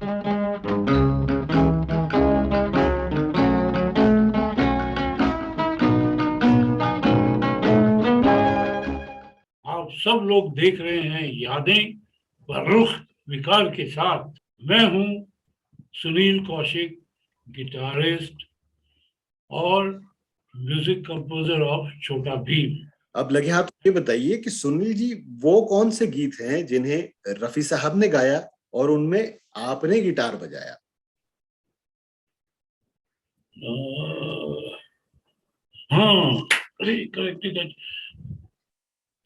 आप सब लोग देख रहे हैं यादें बरुख विकार के साथ। मैं हूं सुनील कौशिक, गिटारिस्ट और म्यूजिक कंपोजर ऑफ छोटा भीम। अब लगे आप ये बताइए कि सुनील जी वो कौन से गीत हैं जिन्हें रफी साहब ने गाया और उनमें आपने गिटार बजाया? हाँ, अरे करेक्ट।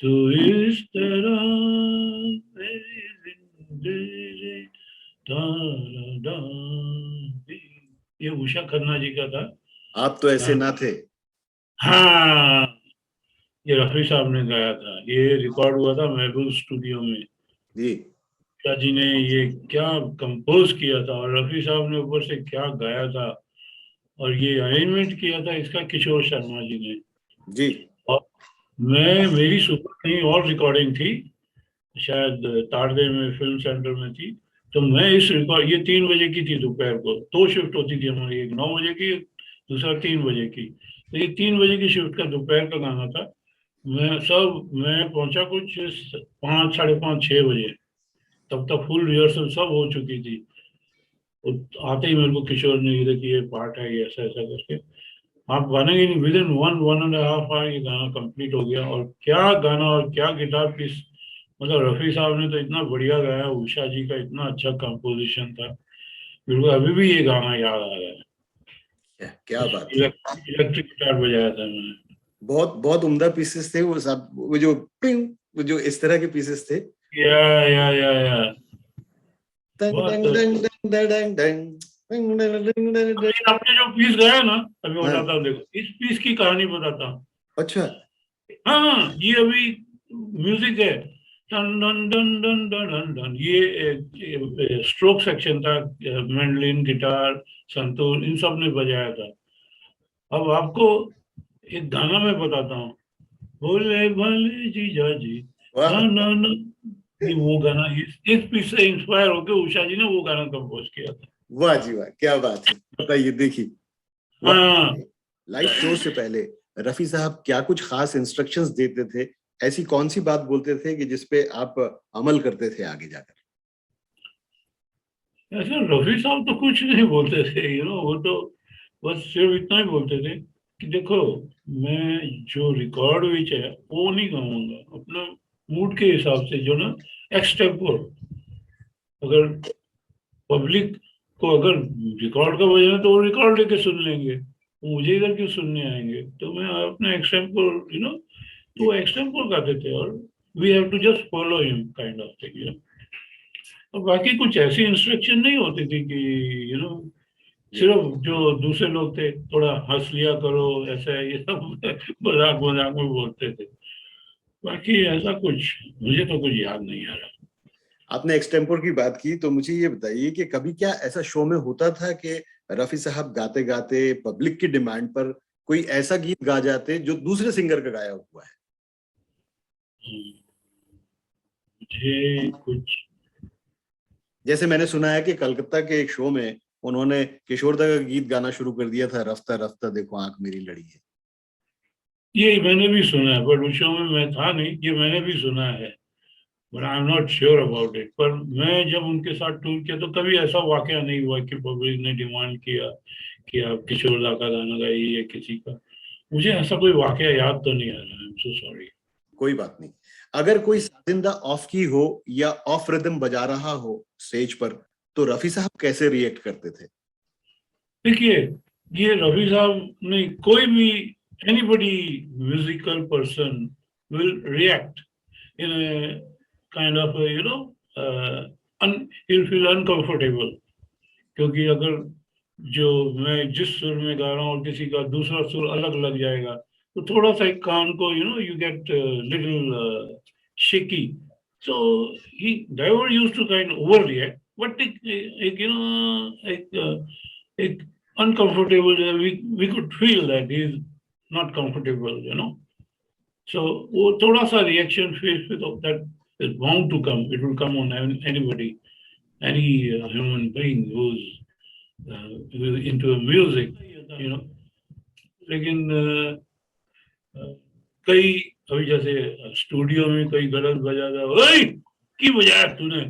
तो इस तरह मेरी जिंदगी दा, ये उषा खन्ना जी का था। आप तो ऐसे ना थे। हाँ, ये रफी साहब ने गाया था। ये रिकॉर्ड हुआ था महबूब स्टूडियो में। जी। उषा जी ने ये क्या कंपोज किया था और रफी साहब ने ऊपर से क्या गाया था, और ये अरेंजमेंट किया था इसका किशोर शर्मा जी ने। जी। और मेरी सुपर कहीं और रिकॉर्डिंग थी, शायद तारदे में फिल्म सेंटर में थी। तो मैं इस रिकॉर्ड, ये 3 बजे की थी दोपहर को, 2 शिफ्ट होती थी हमारी, एक 9 बजे की, दूसरा 3 बजे की। तो ये 3 बजे की शिफ्ट का दोपहर का गाना था। मैं पहुंचा कुछ 5, 5:30, 6 बजे। तब तक फुल रिहर्सल सब हो चुकी थी। तो आते ही मेरे को किशोर ने ये देखिए पार्ट है, ये ऐसा ऐसा करके आप गाने नहीं, विद इन 1.5 आवर ये गाना कंप्लीट हो गया। और क्या गाना और क्या गिटार पीस, मतलब रफी साहब ने तो इतना बढ़िया गाया, उषा जी का इतना अच्छा कंपोजिशन था। बिल्कुल अभी भी ये गाना याद आ रहा है। क्या बात है। इलेक्ट्रिक गिटार बजाया था मैंने। बहुत बहुत उम्दा पीसेस थे वो सब, वो जो पिंग, वो जो इस तरह के पीसेस थे। या डंग बहुत। डंग डंग डंग डंग डंग डंग डंग अब डंग। ये आपने जो पीस गाया ना, अभी मैं हाँ। बताता हूँ, देखो इस पीस की कहानी बताता हूँ। अच्छा। हाँ हाँ, ये अभी म्यूजिक है। Done done done done done done done, ये स्ट्रोक सेक्शन था। मैंडलिन, गिटार, संतूर, इन सब ने बजाया था। अब आपको एक गाना मैं बताता हूँ, बोले भले जीजा जी, वाह। ना ना ना। ये वो गाना, इस पीस से इंस्पायर होकर उषा जी ने वो गाना कंपोज किया था। वाह जी वाह, क्या बात है। बताइए, देखिए हाँ, लाइव शो से पहले रफी साहब क्या कुछ खास इंस्ट्रक्शंस देते थे? ऐसी कौन सी बात बोलते थे कि जिसपे आप अमल करते थे आगे जाकर? ऐसा रफी साहब तो कुछ नहीं बोलते थे, वो तो बस सिर्फ इतना ही बोलते थे कि देखो, मैं जो रिकॉर्ड विच है वो नहीं गाऊंगा अपना मूड के हिसाब से, जो ना एक्सटेम्पोर। अगर पब्लिक को अगर रिकॉर्ड का बजना है तो वो रिकॉर्ड लेके सुन लेंगे, वो मुझे इधर क्यों सुनने आएंगे। तो मैं अपना एक्सटेम्पोर, तो वो एक्सटेम्पोर गाते थे, और we have to just follow him kind of thing. और बाकी कुछ ऐसी इंस्ट्रक्शन नहीं होती थी कि यू नो सिर्फ जो दूसरे लोग थे थोड़ा हंस लिया करो, ऐसा ये सब मजाक मजाक में बोलते थे। बाकी ऐसा कुछ मुझे तो कुछ याद नहीं आ रहा। आपने एक्सटेम्पोर की बात की तो मुझे ये बताइए कि कभी क्या ऐसा शो में होता था कि रफी साहब गाते गाते पब्लिक की डिमांड पर कोई ऐसा गीत गा जाते जो दूसरे सिंगर का गाया हुआ है? मुझे कुछ। जैसे मैंने सुना है कि कलकत्ता के एक शो में उन्होंने किशोरदा का गीत गाना शुरू कर दिया था, रफ्ता रफ्ता देखो आंख मेरी लड़ी है। ये मैंने भी सुना है, बट उस शो में मैं था नहीं। ये मैंने भी सुना है, but I am not sure about it. पर मैं जब उनके साथ टूर किया तो कभी ऐसा वाकया नहीं हुआ कि पब्लिक ने डिमांड किया कि आप किशोरदा का गाना गाइए या किसी का। मुझे ऐसा कोई वाकया याद तो नहीं आ रहा है। I am so sorry. कोई बात नहीं। अगर कोई साजिंदा ऑफ की हो या ऑफ रिदम बजा रहा हो स्टेज पर, तो रफी साहब कैसे रिएक्ट करते थे? देखिए, ये रफी साहब ने, कोई भी anybody musical person will react in kind of he'll feel uncomfortable। क्योंकि अगर जो मैं जिस सुर में गा रहा हूँ और किसी का दूसरा सुर अलग लग जाएगा, तो थोड़ा सा एक कान को you get little shaky. So he never used to kind over react, but एक एक uncomfortable, we could feel that he is not comfortable। So वो थोड़ा सा रिएक्शन फेस पे तो that is bound to come, it will come on anybody। any human being who's into music, you know. लेकिन कई अभी जैसे स्टूडियो में कोई गलत बजाता, ओए की बजाया तूने,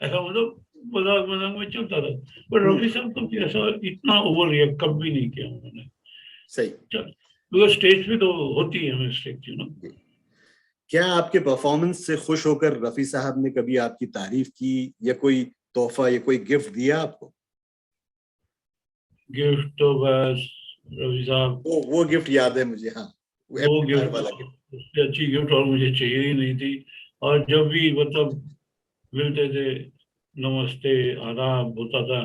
ऐसा मतलब मजाक मजाक में चलता था। पर रफी साहब तो फिर ऐसा इतना ओवर रिएक्ट कभी भी नहीं किया उन्होंने। सही। चल, बिकॉज स्टेज पे तो होती है मिस्टेक, यू नो। क्या आपके परफॉर्मेंस से खुश होकर रफी साहब ने कभी आपकी तारीफ की या कोई तोहफा या कोई गिफ्ट दिया आपको? गिफ्ट तो बस रफी साहब, वो गिफ्ट याद है मुझे, हाँ, वो एम्पलीफायर गिफ्ट, वाला गिफ्ट। उससे अच्छी गिफ्ट और मुझे चाहिए ही नहीं थी। और जब भी मतलब मिलते थे, नमस्ते आदाब होता था,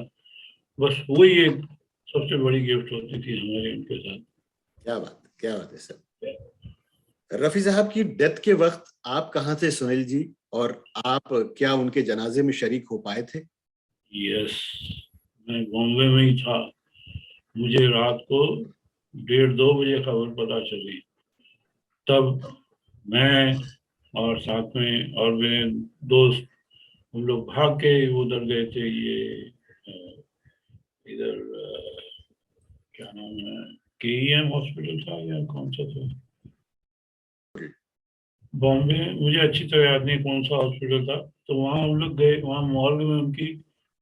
बस वही एक सबसे बड़ी गिफ्ट होती थी हमारे उनके साथ। क्या बात है सर। रफी साहब की डेथ के वक्त आप कहाँ थे सुनील जी, और आप क्या उनके जनाजे में शरीक हो पाए थे? यस, मैं बॉम्बे में ही था। मुझे रात को 1:30-2 बजे खबर पता चली। तब मैं और साथ में और मेरे दोस्त, हम लोग भाग के उधर गए थे। ये इधर क्या नाम है, KEM हॉस्पिटल था या कौन सा था, बॉम्बे, मुझे अच्छी तरह याद नहीं कौन सा हॉस्पिटल था। तो वहाँ हम लोग गए, वहाँ मॉर्ग में उनकी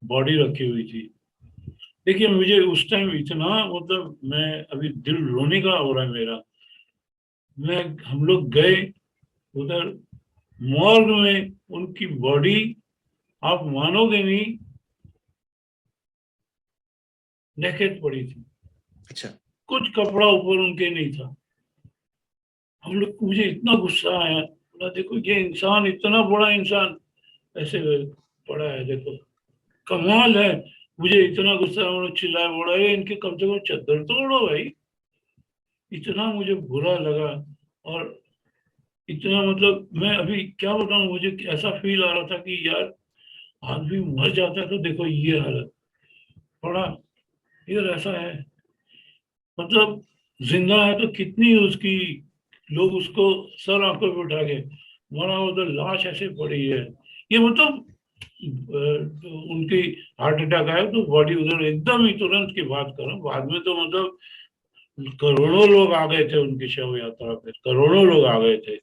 बॉडी रखी हुई थी। देखिए मुझे उस टाइम इतना मतलब, मैं अभी दिल रोने का हो रहा है मेरा। हम लोग गए उधर मॉर्ग में, उनकी बॉडी, आप मानोगे नहीं, नेकेड पड़ी थी। अच्छा। कुछ कपड़ा ऊपर उनके नहीं था। हम लोग, मुझे इतना गुस्सा आया, बोला देखो ये इंसान, इतना बड़ा इंसान ऐसे पड़ा है, देखो कमाल है। मुझे इतना गुस्सा, उन्होंने चिल्लाया, बोला ये इनके कम से कम चद्दर तो ओढ़ो भाई। इतना मुझे बुरा लगा। और इतना मतलब, मैं अभी क्या बताऊं, मुझे ऐसा फील आ रहा था कि यार आदमी मर जाता है तो देखो ये हालत पड़ा, यार ऐसा है। मतलब जिंदा है तो कितनी उसकी, लोग उसको सर आंखों पे उठा के, मरा उधर लाश ऐसे पड़ी है। ये मतलब तो उनकी हार्ट अटैक आया तो बॉडी उधर एकदम ही तुरंत की बात करूं, बाद में तो मतलब करोड़ों लोग आ गए थे उनकी शव यात्रा पे, करोड़ों लोग आ गए थे।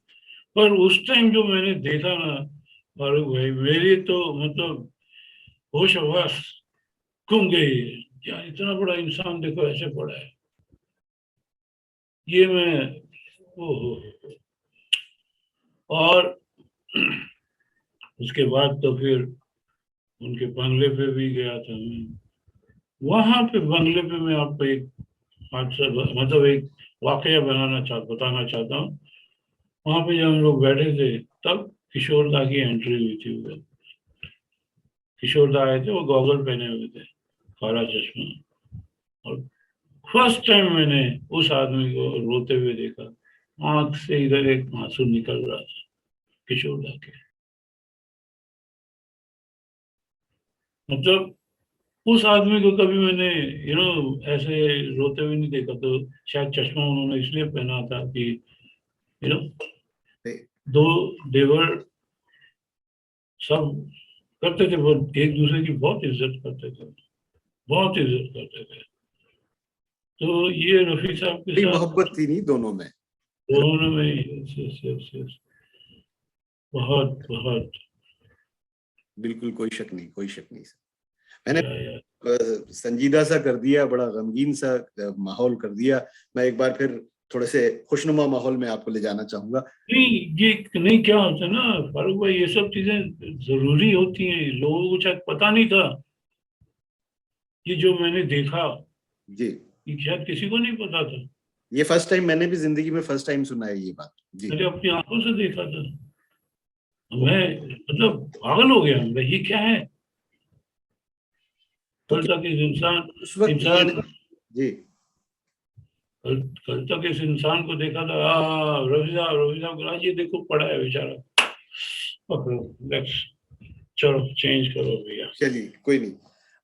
पर उस टाइम जो मैंने देखा ना फारूक भाई, मेरी तो मतलब होश हवास गुम गई। यार इतना बड़ा इंसान देखो ऐसे पड़ा है। ये मैं, ओहो। और उसके बाद तो फिर उनके बंगले पे भी गया था मैं। वहां पे बंगले पे मैं आपको एक हादसा, मतलब एक वाकया बताना चाहता हूँ। वहां पे जब हम लोग बैठे थे, तब किशोर दा की एंट्री हुई थी उधर। किशोर दा आए थे, वो गॉगल पहने हुए थे, काला चश्मा। और फर्स्ट टाइम मैंने उस आदमी को रोते हुए देखा। आंख से इधर एक आंसू निकल रहा था किशोर दा के। मतलब उस आदमी को कभी मैंने ऐसे रोते हुए नहीं देखा। तो शायद चश्मा उन्होंने इसलिए पहना था कि यू नो दो देवर सब करते थे, वो एक दूसरे की बहुत इज्जत करते थे, बहुत इज्जत करते थे। तो ये रफी साहब के बड़ी साथ मोहब्बत थी नहीं दोनों में? दोनों में यस यस यस यस, बहुत बहुत। बिल्कुल, कोई शक नहीं, कोई शक नहीं सर। मैंने या संजीदा सा कर दिया, बड़ा गमगीन सा माहौल कर दिया। मैं एक बार फिर थोड़े से खुशनुमा माहौल में आपको ले जाना चाहूंगा। नहीं, ये नहीं, क्या होता है ना फारूक भाई, ये सब चीजें जरूरी होती हैं, लोगों को शायद पता नहीं था। ये जो मैंने देखा, जी, ये शायद किसी को नहीं पता था। ये फर्स्ट टाइम, मैंने भी जिंदगी में फर्स्ट टाइम सुना है ये बात। जी। मैंने अपनी आंखों से देखा था। मैं मतलब पागल हो गया, मैं ये क्या है। तो कल तक इस इंसान उस वक्त ये इंसान जी, कल तक इस इंसान को देखा था, रफी साहब को, आज ये देखो पड़ा है बेचारा। पकड़ो, लेट्स, चलो चेंज करो भैया। चलिए कोई नहीं।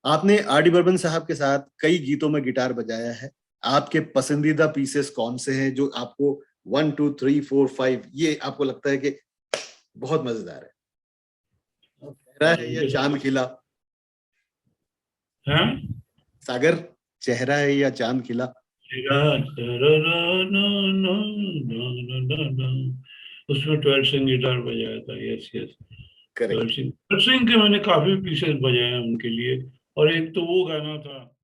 आपने आर डी बर्मन साहब के साथ कई गीतों में गिटार बजाया है। आपके पसंदीदा पीसेस कौन से हैं जो आपको 1 2 3 4 5 ये आपको लगता है कि बहुत मजेदार है? है या उनके साथ चांद खिला? है सागर चेहरा है या चांद खिला? उसमें 12 सिंह गिटार बजाया था। Yes yes, correct. 12 सिंह के मैंने काफी पीसेस बजाए हैं उनके लिए। और एक तो वो गाना था